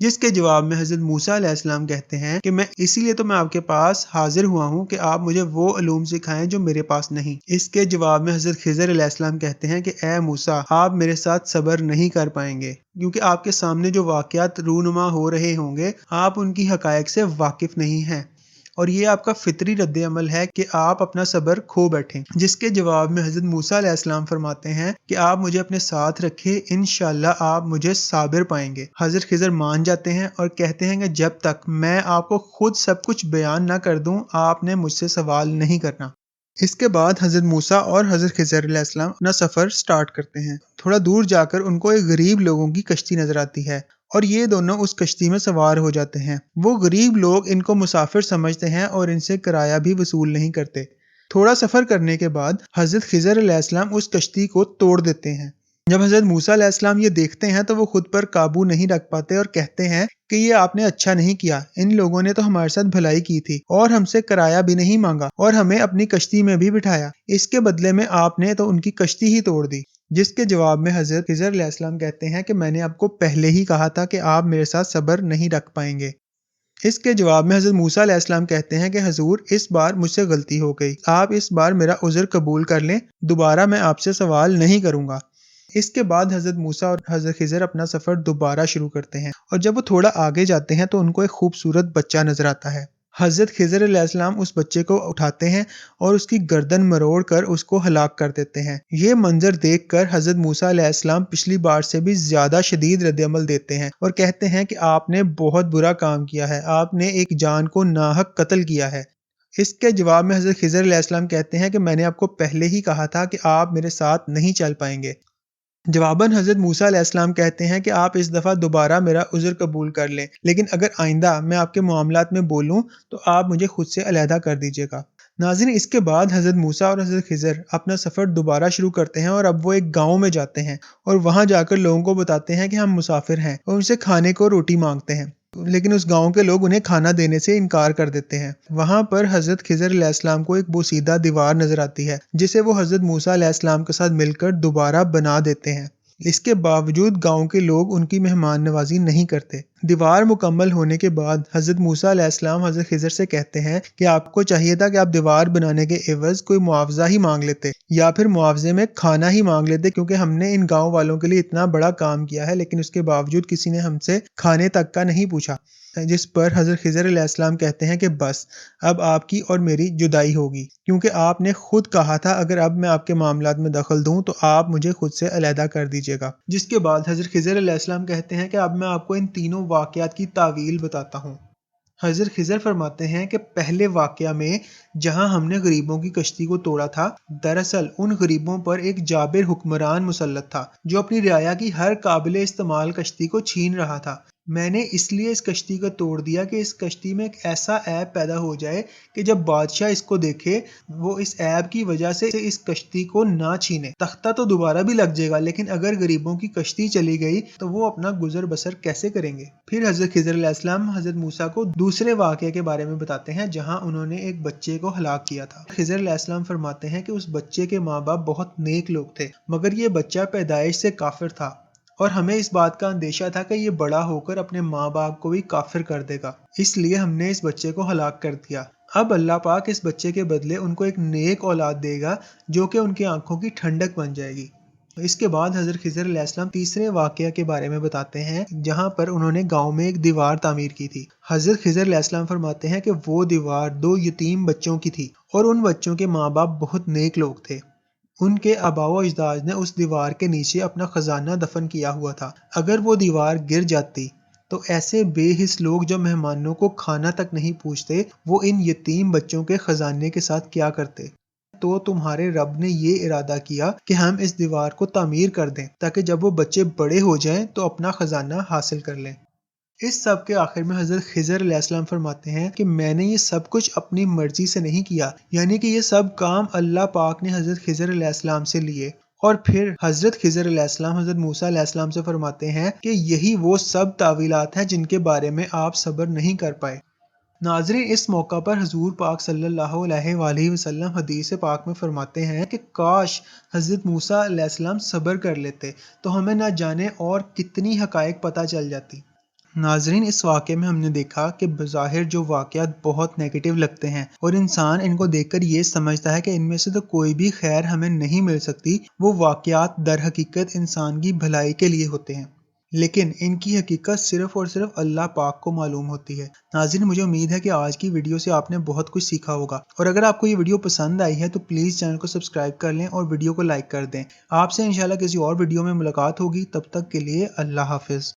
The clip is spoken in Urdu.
جس کے جواب میں حضرت موسیٰ علیہ السلام کہتے ہیں کہ اسی لیے تو میں آپ کے پاس حاضر ہوا ہوں کہ آپ مجھے وہ علوم سکھائیں جو میرے پاس نہیں۔ اس کے جواب میں حضرت خضر علیہ السلام کہتے ہیں کہ اے موسیٰ، آپ میرے ساتھ صبر نہیں کر پائیں گے، کیونکہ آپ کے سامنے جو واقعات رونما ہو رہے ہوں گے آپ ان کی حقائق سے واقف نہیں ہیں، اور یہ آپ کا فطری رد عمل ہے کہ آپ اپنا صبر کھو بیٹھیں۔ جس کے جواب میں حضرت موسیٰ علیہ السلام فرماتے ہیں کہ آپ مجھے اپنے ساتھ رکھیں، انشاءاللہ آپ مجھے صابر پائیں گے۔ حضرت خضر مان جاتے ہیں اور کہتے ہیں کہ جب تک میں آپ کو خود سب کچھ بیان نہ کر دوں آپ نے مجھ سے سوال نہیں کرنا۔ اس کے بعد حضرت موسیٰ اور حضرت خضر علیہ السلام اپنا سفر سٹارٹ کرتے ہیں۔ تھوڑا دور جا کر ان کو ایک غریب لوگوں کی کشتی نظر آتی ہے اور یہ دونوں اس کشتی میں سوار ہو جاتے ہیں۔ وہ غریب لوگ ان کو مسافر سمجھتے ہیں اور ان سے کرایہ بھی وصول نہیں کرتے۔ تھوڑا سفر کرنے کے بعد حضرت خضر علیہ السلام اس کشتی کو توڑ دیتے ہیں۔ جب حضرت موسیٰ علیہ السلام یہ دیکھتے ہیں تو وہ خود پر قابو نہیں رکھ پاتے اور کہتے ہیں کہ یہ آپ نے اچھا نہیں کیا، ان لوگوں نے تو ہمارے ساتھ بھلائی کی تھی اور ہم سے کرایہ بھی نہیں مانگا اور ہمیں اپنی کشتی میں بھی بٹھایا، اس کے بدلے میں آپ نے تو ان کی کشتی ہی توڑ دی۔ جس کے جواب میں حضرت خضر علیہ السلام کہتے ہیں کہ میں نے آپ کو پہلے ہی کہا تھا کہ آپ میرے ساتھ صبر نہیں رکھ پائیں گے۔ اس کے جواب میں حضرت موسیٰ علیہ السلام کہتے ہیں کہ حضور اس بار مجھ سے غلطی ہو گئی، آپ اس بار میرا عذر قبول کر لیں، دوبارہ میں آپ سے سوال نہیں کروں گا۔ اس کے بعد حضرت موسیٰ اور حضرت خضر اپنا سفر دوبارہ شروع کرتے ہیں اور جب وہ تھوڑا آگے جاتے ہیں تو ان کو ایک خوبصورت بچہ نظر آتا ہے۔ حضرت خضر علیہ السلام اس بچے کو اٹھاتے ہیں اور اس کی گردن مروڑ کر اس کو ہلاک کر دیتے ہیں۔ یہ منظر دیکھ کر حضرت موسیٰ علیہ السلام پچھلی بار سے بھی زیادہ شدید رد عمل دیتے ہیں اور کہتے ہیں کہ آپ نے بہت برا کام کیا ہے، آپ نے ایک جان کو ناحق قتل کیا ہے۔ اس کے جواب میں حضرت خضر علیہ السلام کہتے ہیں کہ میں نے آپ کو پہلے ہی کہا تھا کہ آپ میرے ساتھ نہیں چل پائیں گے۔ جواباً حضرت موسیٰ علیہ السلام کہتے ہیں کہ آپ اس دفعہ دوبارہ میرا عذر قبول کر لیں، لیکن اگر آئندہ میں آپ کے معاملات میں بولوں تو آپ مجھے خود سے علیحدہ کر دیجیے گا۔ ناظرین، اس کے بعد حضرت موسیٰ اور حضرت خضر اپنا سفر دوبارہ شروع کرتے ہیں اور اب وہ ایک گاؤں میں جاتے ہیں اور وہاں جا کر لوگوں کو بتاتے ہیں کہ ہم مسافر ہیں اور ان سے کھانے کو روٹی مانگتے ہیں، لیکن اس گاؤں کے لوگ انہیں کھانا دینے سے انکار کر دیتے ہیں۔ وہاں پر حضرت خضر علیہ السلام کو ایک بوسیدہ دیوار نظر آتی ہے جسے وہ حضرت موسیٰ علیہ السلام کے ساتھ مل کر دوبارہ بنا دیتے ہیں۔ اس کے باوجود گاؤں کے لوگ ان کی مہمان نوازی نہیں کرتے۔ دیوار مکمل ہونے کے بعد حضرت موسیٰ علیہ السلام حضرت خضر سے کہتے ہیں کہ آپ کو چاہیے تھا کہ آپ دیوار بنانے کے عوض کوئی معاوضہ ہی مانگ لیتے یا پھر معاوضے میں کھانا ہی مانگ لیتے، کیونکہ ہم نے ان گاؤں والوں کے لیے اتنا بڑا کام کیا ہے لیکن اس کے باوجود کسی نے ہم سے کھانے تک کا نہیں پوچھا۔ جس پر حضرت خضر علیہ السلام کہتے ہیں کہ بس اب آپ کی اور میری جدائی ہوگی، کیونکہ آپ نے خود کہا تھا اگر اب میں آپ کے معاملات میں دخل دوں تو آپ مجھے خود سے علیحدہ کر دیجیے گا۔ جس کے بعد حضرت خضر علیہ السلام کہتے ہیں کہ اب میں آپ کو ان تینوں واقعات کی تعویل بتاتا ہوں۔ حضرت خضر فرماتے ہیں کہ پہلے واقعہ میں جہاں ہم نے غریبوں کی کشتی کو توڑا تھا، دراصل ان غریبوں پر ایک جابر حکمران مسلط تھا جو اپنی رعایا کی ہر قابل استعمال کشتی کو چھین رہا تھا۔ میں نے اس لیے اس کشتی کو توڑ دیا کہ اس کشتی میں ایک ایسا عیب پیدا ہو جائے کہ جب بادشاہ اس کو دیکھے وہ اس عیب کی وجہ سے اس کشتی کو نہ چھینے۔ تختہ تو دوبارہ بھی لگ جائے گا لیکن اگر غریبوں کی کشتی چلی گئی تو وہ اپنا گزر بسر کیسے کریں گے؟ پھر حضرت خضر علیہ السلام حضرت موسیٰ کو دوسرے واقعے کے بارے میں بتاتے ہیں جہاں انہوں نے ایک بچے کو ہلاک کیا تھا۔ خضر علیہ السلام فرماتے ہیں کہ اس بچے کے ماں باپ بہت نیک لوگ تھے، مگر یہ بچہ پیدائش سے کافر تھا اور ہمیں اس بات کا اندیشہ تھا کہ یہ بڑا ہو کر اپنے ماں باپ کو بھی کافر کر دے گا، اس لیے ہم نے اس بچے کو ہلاک کر دیا۔ اب اللہ پاک اس بچے کے بدلے ان کو ایک نیک اولاد دے گا جو کہ ان کی آنکھوں کی ٹھنڈک بن جائے گی۔ اس کے بعد حضرت خضر علیہ السلام تیسرے واقعہ کے بارے میں بتاتے ہیں جہاں پر انہوں نے گاؤں میں ایک دیوار تعمیر کی تھی۔ حضرت خضر علیہ السلام فرماتے ہیں کہ وہ دیوار 2 یتیم بچوں کی تھی اور ان بچوں کے ماں باپ بہت نیک لوگ تھے۔ ان کے آباء و اجداد نے اس دیوار کے نیچے اپنا خزانہ دفن کیا ہوا تھا۔ اگر وہ دیوار گر جاتی تو ایسے بے حس لوگ جو مہمانوں کو کھانا تک نہیں پوچھتے وہ ان یتیم بچوں کے خزانے کے ساتھ کیا کرتے؟ تو تمہارے رب نے یہ ارادہ کیا کہ ہم اس دیوار کو تعمیر کر دیں تاکہ جب وہ بچے بڑے ہو جائیں تو اپنا خزانہ حاصل کر لیں۔ اس سب کے آخر میں حضرت خضر علیہ السلام فرماتے ہیں کہ میں نے یہ سب کچھ اپنی مرضی سے نہیں کیا، یعنی کہ یہ سب کام اللہ پاک نے حضرت خضر علیہ السلام سے لیے۔ اور پھر حضرت خضر علیہ السلام حضرت موسیٰ علیہ السلام سے فرماتے ہیں کہ یہی وہ سب تعویلات ہیں جن کے بارے میں آپ صبر نہیں کر پائے۔ ناظرین، اس موقع پر حضور پاک صلی اللہ علیہ وآلہ وسلم حدیث پاک میں فرماتے ہیں کہ کاش حضرت موسیٰ علیہ السلام صبر کر لیتے تو ہمیں نہ جانے اور کتنی حقائق پتہ چل جاتی۔ ناظرین، اس واقعے میں ہم نے دیکھا کہ بظاہر جو واقعات بہت نیگیٹو لگتے ہیں اور انسان ان کو دیکھ کر یہ سمجھتا ہے کہ ان میں سے تو کوئی بھی خیر ہمیں نہیں مل سکتی، وہ واقعات در حقیقت انسان کی بھلائی کے لیے ہوتے ہیں، لیکن ان کی حقیقت صرف اور صرف اللہ پاک کو معلوم ہوتی ہے۔ ناظرین، مجھے امید ہے کہ آج کی ویڈیو سے آپ نے بہت کچھ سیکھا ہوگا، اور اگر آپ کو یہ ویڈیو پسند آئی ہے تو پلیز چینل کو سبسکرائب کر لیں اور ویڈیو کو لائک کر دیں۔ آپ سے انشاءاللہ کسی اور ویڈیو میں ملاقات ہوگی، تب تک کے لیے اللہ حافظ۔